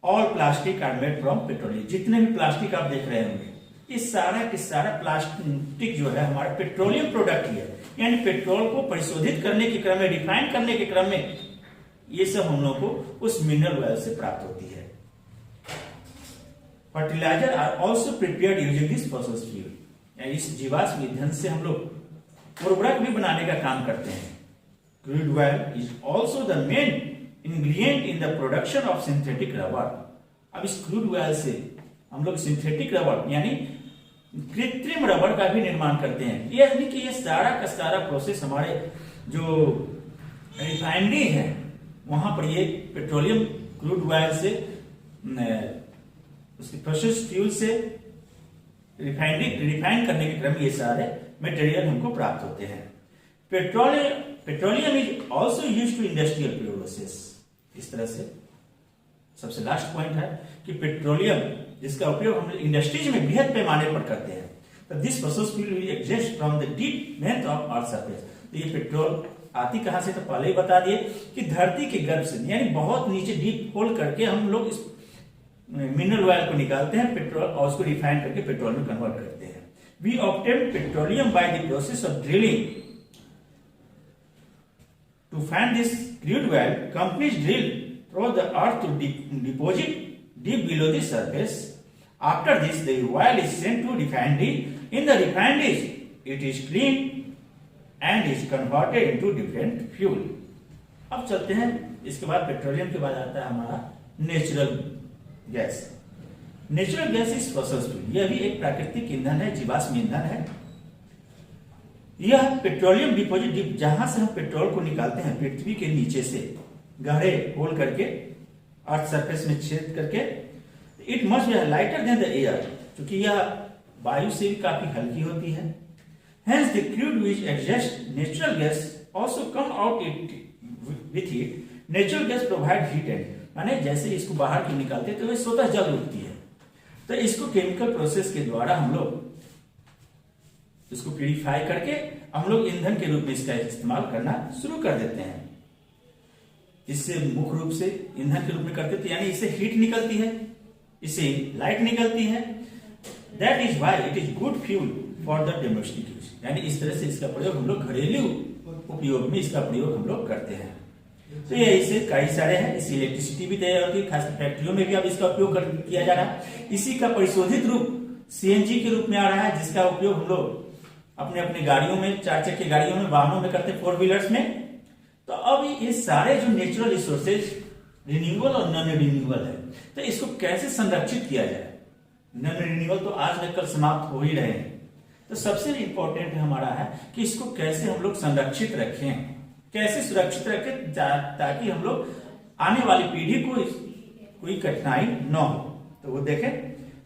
All plastic are made from petroleum. जितने भी प्लास्टिक आप देख रहे होंगे, ये सारा के सारा प्लास्टिक जो है हमारा पेट्रोलियम प्रोडक्ट ही है। यानी पेट्रोल को परिशोधित करने के क्रम में, रिफाइन करने के क्रम में, ये सब हम लोग को उस मिनरल ऑयल से प्राप्त होती है। Fertiliser are also prepared using this fossil fuel. यानी इस जीवाश्म ईंधन से हम लोग उर्वरक भी बनाने का काम करते हैं। Crude oil is also the main ingredient in the production of synthetic rubber. अब इस क्रूड ऑयल से हम लोग सिंथेटिक रबर यानी कृत्रिम रबर का भी निर्माण करते हैं। यानी कि ये सारा का सारा प्रोसेस हमारे जो रिफाइनरी है वहां पर ये पेट्रोलियम क्रूड ऑयल से, उसके प्रोसेस फ्यूल से रिफाइन करने के क्रम में ये सारे मटेरियल हमको प्राप्त होते हैं। Petroleum is also use to industrial process. इस तरह से सबसे लास्ट पॉइंट है कि पेट्रोलियम जिसका उपयोग हम इंडस्ट्रीज में बृहद पैमाने पर करते हैं, तो this fossil fuel will exist from the deep depth of earth surface. तो ये पेट्रोल आती कहां से, तो पहले ही बता दिए कि धरती के गर्भ से, यानी बहुत नीचे डीप होल करके हम लोग इस मिनरल ऑयल को निकालते हैं पेट्रोल, और उसको रिफाइन करके पेट्रोल में कन्वर्ट करते हैं। We obtain petroleum by the process of drilling. To find this crude oil, companies drill through the earth to deposit deep below the surface. After this, the oil is sent to refinery. In the refineries, it is cleaned and is converted into different fuel. अब चलते हैं, इसके बाद पेट्रोलियम के बाद आता है हमारा natural gas. Natural gas is fossil fuel. यह भी एक प्राकृतिक ईंधन है, जीवाश्म ईंधन है। यह पेट्रोलियम डिपोजिट, जहां से हम पेट्रोल को निकालते हैं पृथ्वी के नीचे से गहरे होल करके अर्थ सरफेस में छेद करके, it must be lighter than the air, क्योंकि यह वायु से भी काफी हल्की होती है। Hence the crude which exist natural gas also come out with it. Natural gas provide heat and, माने जैसे इसको बाहर क्यों निकालते हैं तो ये स्वतः जल उठती है, तो इसको केमिकल प्रोसेस के द्वारा हम लोग इसको प्यूरिफाई करके हम लोग ईंधन के रूप में इसका इस्तेमाल करना शुरू कर देते हैं। इससे मुख्य रूप से ईंधन के रूप में करते थे, यानी इससे हीट निकलती है, इससे लाइट निकलती है। That is why it is good fuel for the domestic use, यानी इस तरह से इसका प्रयोग हम लोग घरेलू उपयोग में इसका प्रयोग हम लोग करते हैं। तो ये इससे कई सारे हैं, इससे इलेक्ट्रिसिटी भी तैयार होती है, खासकर फैक्ट्रियों में भी अब इसका उपयोग किया जा रहा है। इसी का परिशोधित रूप सीएनजी के रूप में आ रहा है, जिसका उपयोग हम लोग अपने अपने गाड़ियों में, 4 चक्के गाड़ियों में, वाहनों में करते हैं, 4 व्हीलर्स में। तो अब ये सारे जो नेचुरल रिसोर्सेज रिन्यूएबल और नॉन रिन्यूएबल है, तो इसको कैसे संरक्षित किया जाए। नॉन रिन्यूएबल तो आज न कल समाप्त हो ही रहे हैं, तो सबसे इंपॉर्टेंट हमारा है कि इसको कैसे हम लोग संरक्षित रखें, कैसे सुरक्षित रखें, ताकि हम लोग आने वाली पीढ़ी को कोई कठिनाई न हो। तो वो देखें,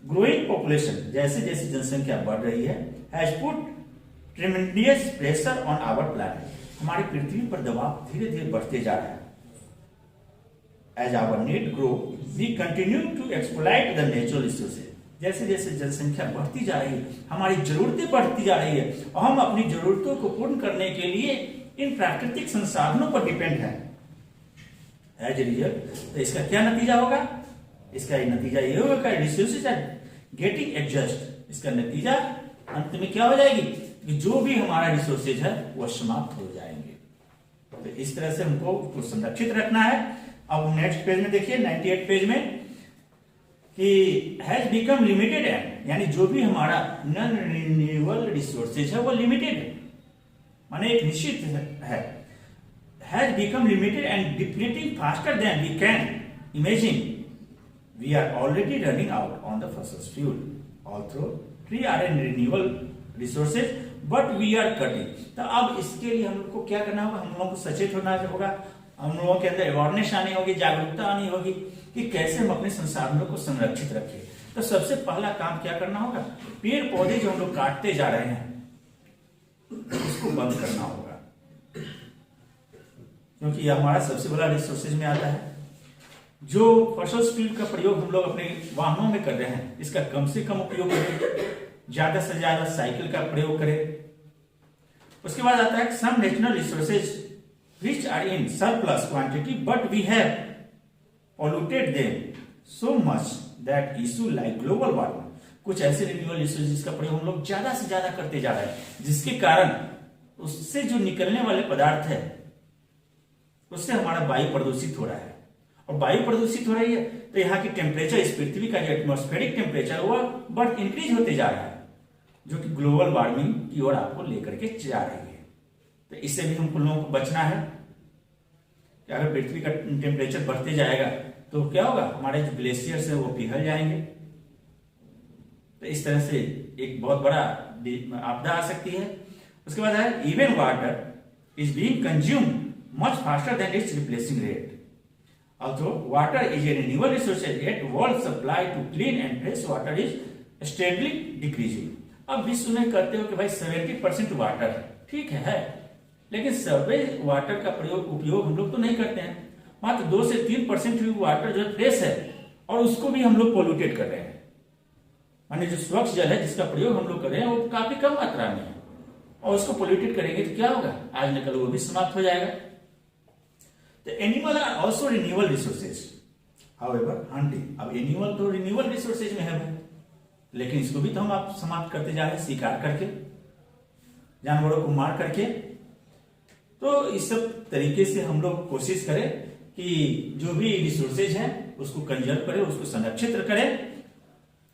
ग्रोइंग पॉपुलेशन, जैसे जैसे जनसंख्या बढ़ रही है, has put tremendous pressure on our planet. हमारी पृथ्वी पर दबाव धीरे धीरे बढ़ते जा रहा है। As our need grow we continue to exploit the natural resources. जैसे जैसे जनसंख्या बढ़ती जा रही है, हमारी जरूरतें बढ़ती जा रही है, और हम अपनी जरूरतों को पूर्ण करने के लिए इन प्राकृतिक संसाधनों पर डिपेंड है। एज ए रिजल्ट, तो इसका क्या नतीजा होगा? इसका नतीजा ये होगा रिसोर्सेज आर गेटिंग एडजस्ट। इसका नतीजा अंत में क्या हो जाएगी कि जो भी हमारा रिसोर्सेज है वह समाप्त हो जाएंगे। तो इस तरह से हमको उसको संरक्षित रखना है। अब नेक्स्ट पेज में देखिए, 98 पेज में, कि हैज बिकम लिमिटेड एंड, यानी जो भी हमारा नॉन रिन्यूएबल रिसोर्सेज है वो लिमिटेड है, माने एक निश्चित है। Has become limited and depleting faster than we can imagine. We are already running out on the fossil fuel, also tree are an renewable resources but we are cutting. तो अब इसके लिए हम लोग को क्या करना होगा? हम लोगों को सचेत होना होगा, हम लोगों के अंदर अवेयरनेस आनी होगी, जागरूकता आनी होगी कि कैसे हम अपने संसाधनों को संरक्षित रखें। तो सबसे पहला काम क्या करना होगा? पेड़ पौधे जो हम लोग काटते जा रहे हैं उसको बंद करना होगा, क्योंकि यह हमारा सबसे बड़ा रिसोर्सेज में आता है। जो फॉसिल फ्यूल का प्रयोग हम लोग अपने वाहनों में कर रहे हैं, इसका कम से कम उपयोग करें, ज्यादा से ज्यादा साइकिल का प्रयोग करें। उसके बाद आता है some natural resources which are in surplus quantity but we have polluted them so much that issue like global warming। कुछ ऐसे रिन्यूएबल रिसोर्सेज का प्रयोग हम लोग ज्यादा से ज्यादा करते जा रहे हैं, जिसके कारण उससे जो निकलने वाले पदार्थ है उससे हमारा वायु प्रदूषित हो रहा है। और वायु प्रदूषित हो रही है तो यहाँ की टेम्परेचर, इस पृथ्वी का जो एटमॉस्फेरिक टेम्परेचर वह इंक्रीज होते जा रहा है, जो कि ग्लोबल वार्मिंग की ओर आपको लेकर के जा रही है। तो इससे भी हमको लोगों को बचना है कि अगर पृथ्वी का टेम्परेचर बढ़ते जाएगा तो क्या होगा? हमारे जो ग्लेशियर्स है वो पिघल जाएंगे। तो इस तरह से एक बहुत बड़ा आपदा आ सकती है। उसके बाद है even water is being consumed much faster than it's replacing rate. Although water is a renewable resource, yet world supply to clean and fresh water is steadily decreasing। अब विश्व में कहते हो कि भाई 70% वाटर है, ठीक है, लेकिन सभी वाटर का उपयोग हम लोग तो नहीं करते हैं। मात्र 2 से 3% वाटर जो फ्रेश है और उसको भी हम लोग पोल्यूटेड कर रहे हैं। माने जो स्वच्छ जल है जिसका प्रयोग हम लोग कर रहे हैं वो काफी कम मात्रा में है, और उसको पोल्यूटेड करेंगे तो क्या होगा, आज न कल वो भी समाप्त हो जाएगा। तो animal are also renewable resources, however hunting, अब एनिमल तो रिन्यूएबल रिसोर्सेज में है भाई, लेकिन इसको भी तो हम आप समाप्त करते जा रहे हैं, शिकार करके, जानवरों को मार करके। तो इस सब तरीके से हम लोग कोशिश करें कि जो भी रिसोर्सेज हैं उसको कंजर्व करें, उसको संरक्षित करें।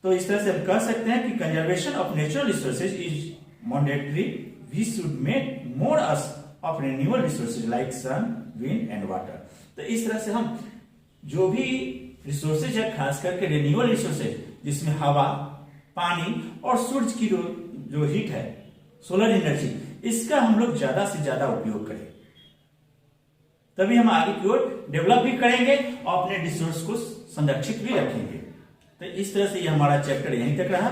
तो इस तरह से हम कह सकते हैं कि conservation of natural resources is mandatory, we should make more use of renewable resources like sun, wind and water. तो इस तरह से हम जो भी रिसोर्सेज है, खास करके रिन्यूएबल रिसोर्सेज जिसमें हवा, पानी और सूरज की जो हीट है, सोलर एनर्जी, इसका हम लोग ज्यादा से ज्यादा उपयोग करें, तभी हम आगे की ओर डेवलप भी करेंगे और अपने रिसोर्स को संरक्षित भी रखेंगे। तो इस तरह से ये हमारा चैप्टर यहीं तक रहा।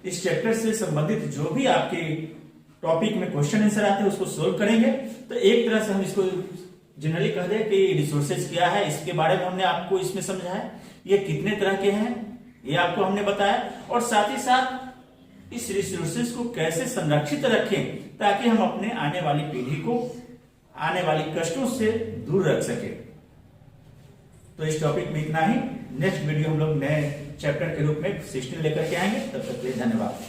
इस चैप्टर से संबंधित जो भी आपके टॉपिक में क्वेश्चन आंसर आते हैं उसको सोल्व करेंगे। तो एक तरह से हम इसको जनरली कह दें कि रिसोर्सेज क्या है, इसके बारे में हमने आपको इसमें समझाया, ये कितने तरह के हैं ये आपको हमने बताया, और साथ ही साथ इस रिसोर्सेज को कैसे संरक्षित रखें ताकि हम अपने आने वाली पीढ़ी को आने वाली कष्टों से दूर रख सके। तो इस टॉपिक में इतना ही। नेक्स्ट वीडियो हम लोग नए चैप्टर के रूप में 16 लेकर के आएंगे। तब तक के लिए धन्यवाद।